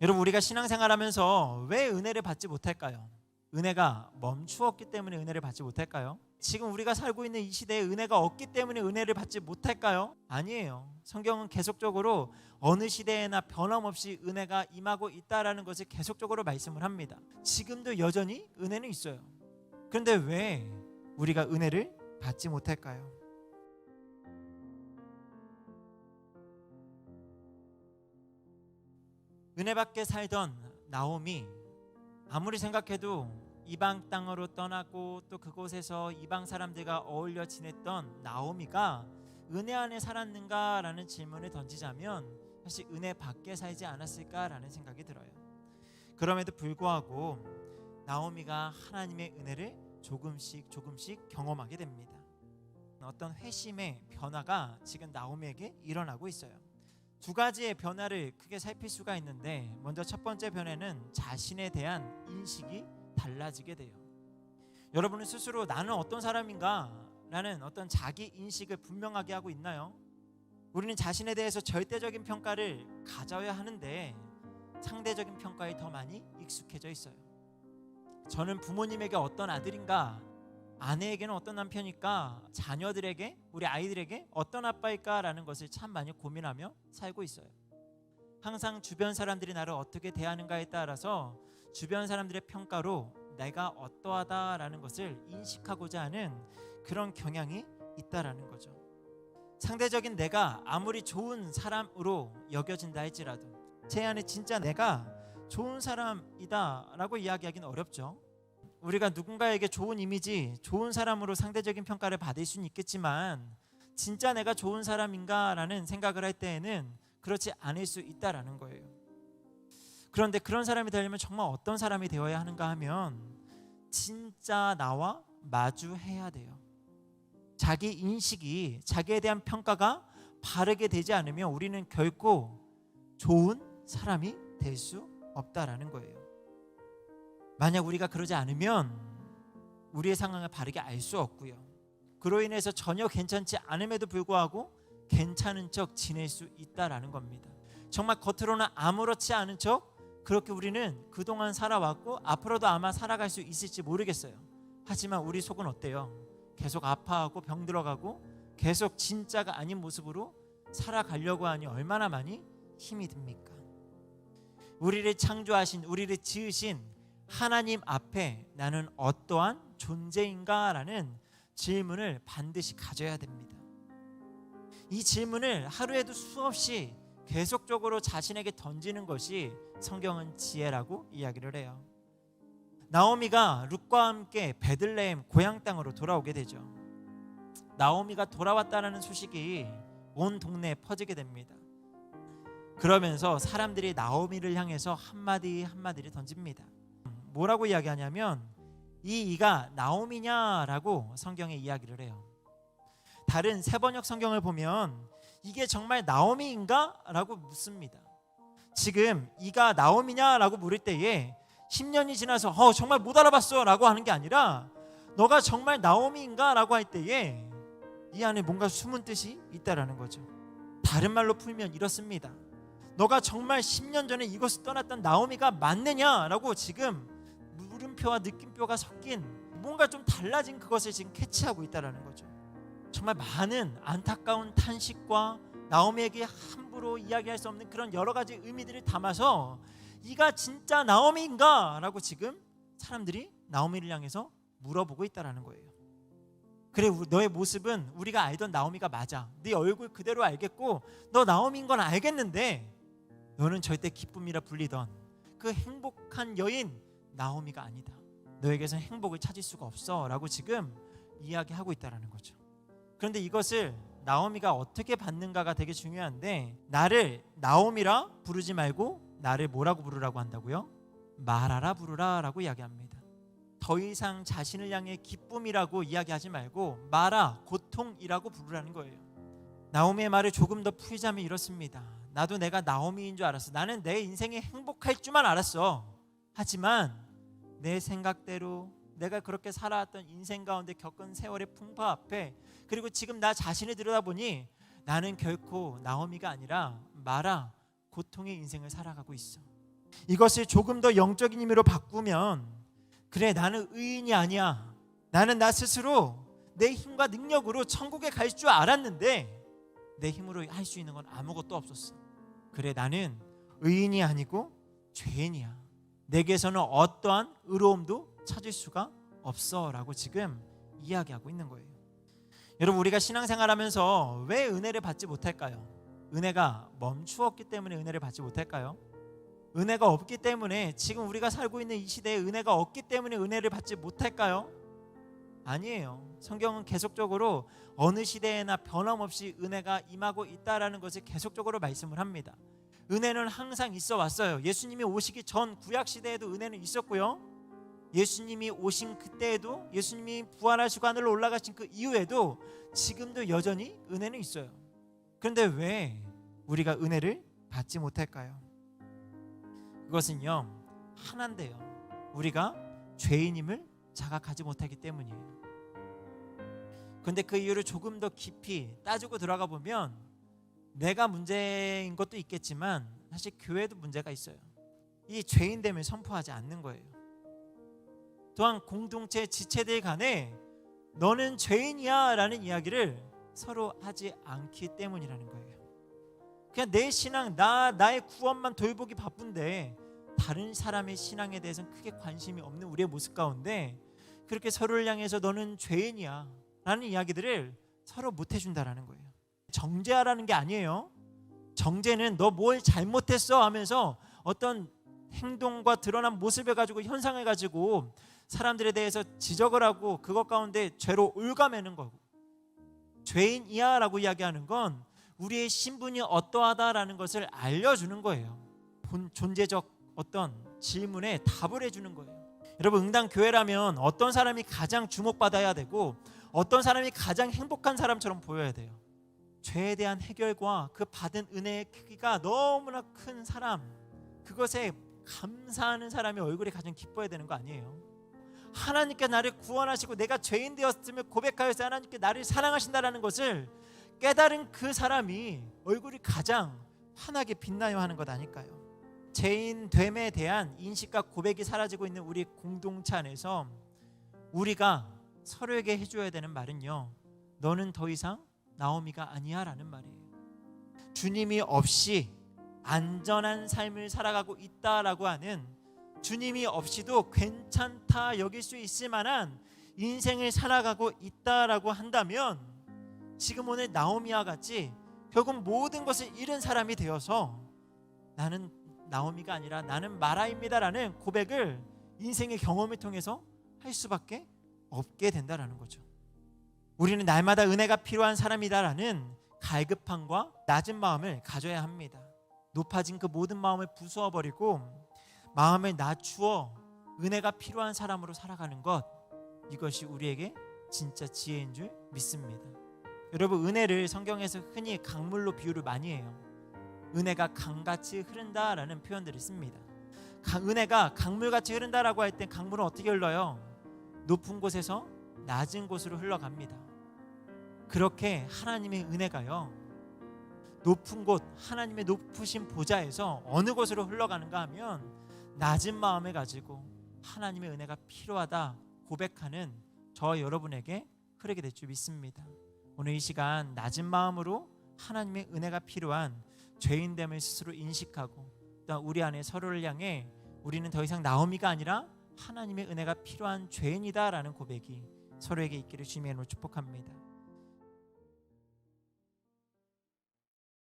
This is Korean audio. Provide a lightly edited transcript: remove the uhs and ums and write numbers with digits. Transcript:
여러분, 우리가 신앙생활하면서 왜 은혜를 받지 못할까요? 은혜가 멈추었기 때문에 은혜를 받지 못할까요? 지금 우리가 살고 있는 이 시대에 은혜가 없기 때문에 은혜를 받지 못할까요? 아니에요. 성경은 계속적으로 어느 시대에나 변함없이 은혜가 임하고 있다라는 것을 계속적으로 말씀을 합니다. 지금도 여전히 은혜는 있어요. 그런데 왜 우리가 은혜를 받지 못할까요? 은혜 받게 살던 나오미, 아무리 생각해도 이방 땅으로 떠나고 또 그곳에서 이방 사람들과 어울려 지냈던 나오미가 은혜 안에 살았는가라는 질문을 던지자면 사실 은혜 밖에 살지 않았을까라는 생각이 들어요. 그럼에도 불구하고 나오미가 하나님의 은혜를 조금씩 경험하게 됩니다. 어떤 회심의 변화가 지금 나오미에게 일어나고 있어요. 두 가지의 변화를 크게 살필 수가 있는데, 먼저 첫 번째 변화는 자신에 대한 인식이 달라지게 돼요. 여러분은 스스로 나는 어떤 사람인가 라는 어떤 자기 인식을 분명하게 하고 있나요? 우리는 자신에 대해서 절대적인 평가를 가져야 하는데 상대적인 평가에 더 많이 익숙해져 있어요. 저는 부모님에게 어떤 아들인가, 아내에게는 어떤 남편일까, 자녀들에게, 우리 아이들에게 어떤 아빠일까 라는 것을 참 많이 고민하며 살고 있어요. 항상 주변 사람들이 나를 어떻게 대하는가에 따라서 주변 사람들의 평가로 내가 어떠하다라는 것을 인식하고자 하는 그런 경향이 있다라는 거죠. 상대적인 내가 아무리 좋은 사람으로 여겨진다 할지라도 제 안에 진짜 내가 좋은 사람이다 라고 이야기하기는 어렵죠. 우리가 누군가에게 좋은 이미지, 좋은 사람으로 상대적인 평가를 받을 수는 있겠지만 진짜 내가 좋은 사람인가 라는 생각을 할 때에는 그렇지 않을 수 있다라는 거예요. 그런데 그런 사람이 되려면 정말 어떤 사람이 되어야 하는가 하면 진짜 나와 마주해야 돼요. 자기 인식이, 자기에 대한 평가가 바르게 되지 않으면 우리는 결코 좋은 사람이 될 수 없다라는 거예요. 만약 우리가 그러지 않으면 우리의 상황을 바르게 알 수 없고요. 그로 인해서 전혀 괜찮지 않음에도 불구하고 괜찮은 척 지낼 수 있다라는 겁니다. 정말 겉으로는 아무렇지 않은 척 그렇게 우리는 그동안 살아왔고 앞으로도 아마 살아갈 수 있을지 모르겠어요. 하지만 우리 속은 어때요? 계속 아파하고 병들어가고 계속 진짜가 아닌 모습으로 살아가려고 하니 얼마나 많이 힘이 듭니까? 우리를 창조하신, 우리를 지으신 하나님 앞에 나는 어떠한 존재인가라는 질문을 반드시 가져야 됩니다. 이 질문을 하루에도 수없이 계속적으로 자신에게 던지는 것이 성경은 지혜라고 이야기를 해요. 나오미가 룻과 함께 베들레헴 고향 땅으로 돌아오게 되죠. 나오미가 돌아왔다는 소식이 온 동네에 퍼지게 됩니다. 그러면서 사람들이 나오미를 향해서 한마디를 던집니다. 뭐라고 이야기하냐면 이가 나오미냐라고 성경에 이야기를 해요. 다른 세번역 성경을 보면 이게 정말 나오미인가? 라고 묻습니다. 지금 이가 나오미냐라고 물을 때에 10년이 지나서 정말 못 알아봤어 라고 하는 게 아니라 너가 정말 나오미인가? 라고 할 때에 이 안에 뭔가 숨은 뜻이 있다라는 거죠. 다른 말로 풀면 이렇습니다. 너가 정말 10년 전에 이곳을 떠났던 나오미가 맞느냐라고 지금 물음표와 느낌표가 섞인 뭔가 좀 달라진 그것을 지금 캐치하고 있다라는 거죠. 정말 많은 안타까운 탄식과 나오미에게 함부로 이야기할 수 없는 그런 여러 가지 의미들을 담아서 이가 진짜 나오미인가? 라고 지금 사람들이 나오미를 향해서 물어보고 있다라는 거예요. 그래, 너의 모습은 우리가 알던 나오미가 맞아. 네 얼굴 그대로 알겠고 너 나오미인 건 알겠는데 너는 절대 기쁨이라 불리던 그 행복한 여인 나오미가 아니다. 너에게서는 행복을 찾을 수가 없어 라고 지금 이야기하고 있다라는 거죠. 그런데 이것을 나오미가 어떻게 받는가가 되게 중요한데, 나를 나오미라 부르지 말고 나를 뭐라고 부르라고 한다고요? 마라라 부르라 라고 이야기합니다. 더 이상 자신을 향해 기쁨이라고 이야기하지 말고 마라, 고통이라고 부르라는 거예요. 나오미의 말을 조금 더 풀자면 이렇습니다. 나도 내가 나오미인 줄 알았어. 나는 내 인생이 행복할 줄만 알았어. 하지만 내 생각대로 내가 그렇게 살아왔던 인생 가운데 겪은 세월의 풍파 앞에, 그리고 지금 나 자신을 들여다보니 나는 결코 나오미가 아니라 마라, 고통의 인생을 살아가고 있어. 이것을 조금 더 영적인 의미로 바꾸면, 그래, 나는 의인이 아니야. 나는 나 스스로 내 힘과 능력으로 천국에 갈 줄 알았는데 내 힘으로 할 수 있는 건 아무것도 없었어. 그래, 나는 의인이 아니고 죄인이야. 내게서는 어떠한 의로움도 찾을 수가 없어 라고 지금 이야기하고 있는 거예요. 여러분, 우리가 신앙생활하면서 왜 은혜를 받지 못할까요? 은혜가 멈추었기 때문에 은혜를 받지 못할까요? 은혜가 없기 때문에, 지금 우리가 살고 있는 이 시대에 은혜가 없기 때문에 은혜를 받지 못할까요? 아니에요. 성경은 계속적으로 어느 시대에나 변함없이 은혜가 임하고 있다라는 것을 계속적으로 말씀을 합니다. 은혜는 항상 있어 왔어요. 예수님이 오시기 전 구약 시대에도 은혜는 있었고요. 예수님이 오신 그때에도, 예수님이 부활하시고 하늘로 올라가신 그 이후에도 지금도 여전히 은혜는 있어요. 그런데 왜 우리가 은혜를 받지 못할까요? 그것은요, 하나인데요. 우리가 죄인임을 자각하지 못하기 때문이에요. 그런데 그 이유를 조금 더 깊이 따지고 들어가 보면 내가 문제인 것도 있겠지만 사실 교회도 문제가 있어요. 이 죄인됨을 선포하지 않는 거예요. 또한 공동체 지체들 간에 너는 죄인이야 라는 이야기를 서로 하지 않기 때문이라는 거예요. 그냥 내 신앙, 나의 구원만 돌보기 바쁜데 다른 사람의 신앙에 대해서는 크게 관심이 없는 우리의 모습 가운데 그렇게 서로를 향해서 너는 죄인이야 라는 이야기들을 서로 못 해준다라는 거예요. 정죄하라는 게 아니에요. 정죄는 너 뭘 잘못했어 하면서 어떤 행동과 드러난 모습을 가지고, 현상을 가지고 사람들에 대해서 지적을 하고 그것 가운데 죄로 올가매는 거고, 죄인이야 라고 이야기하는 건 우리의 신분이 어떠하다라는 것을 알려주는 거예요. 존재적 어떤 질문에 답을 해주는 거예요. 여러분, 응당 교회라면 어떤 사람이 가장 주목받아야 되고 어떤 사람이 가장 행복한 사람처럼 보여야 돼요. 죄에 대한 해결과 그 받은 은혜의 크기가 너무나 큰 사람, 그것에 감사하는 사람의 얼굴이 가장 기뻐야 되는 거 아니에요? 하나님께 나를 구원하시고 내가 죄인 되었음을 고백하여서 하나님께 나를 사랑하신다라는 것을 깨달은 그 사람이 얼굴이 가장 환하게 빛나야 하는 것 아닐까요? 죄인됨에 대한 인식과 고백이 사라지고 있는 우리 공동체 안에서 우리가 서로에게 해줘야 되는 말은요, 너는 더 이상 나오미가 아니야 라는 말이에요. 주님이 없이 안전한 삶을 살아가고 있다라고 하는, 주님이 없이도 괜찮다 여길 수 있을 만한 인생을 살아가고 있다라고 한다면, 지금 오늘 나오미와 같이 결국 모든 것을 잃은 사람이 되어서 나는 나오미가 아니라 나는 마라입니다라는 고백을 인생의 경험을 통해서 할 수밖에 없게 된다라는 거죠. 우리는 날마다 은혜가 필요한 사람이다라는 갈급함과 낮은 마음을 가져야 합니다. 높아진 그 모든 마음을 부수어버리고 마음을 낮추어 은혜가 필요한 사람으로 살아가는 것, 이것이 우리에게 진짜 지혜인 줄 믿습니다. 여러분, 은혜를 성경에서 흔히 강물로 비유를 많이 해요. 은혜가 강같이 흐른다라는 표현들을 씁니다. 은혜가 강물같이 흐른다라고 할 때 강물은 어떻게 흘러요? 높은 곳에서 낮은 곳으로 흘러갑니다. 그렇게 하나님의 은혜가요, 높은 곳, 하나님의 높으신 보좌에서 어느 곳으로 흘러가는가 하면 낮은 마음을 가지고 하나님의 은혜가 필요하다 고백하는 저와 여러분에게 흐르게 될 줄 믿습니다. 오늘 이 시간 낮은 마음으로 하나님의 은혜가 필요한 죄인됨을 스스로 인식하고, 또 우리 안에 서로를 향해 우리는 더 이상 나오미가 아니라 하나님의 은혜가 필요한 죄인이다라는 고백이 서로에게 있기를 주님의 이름으로 축복합니다.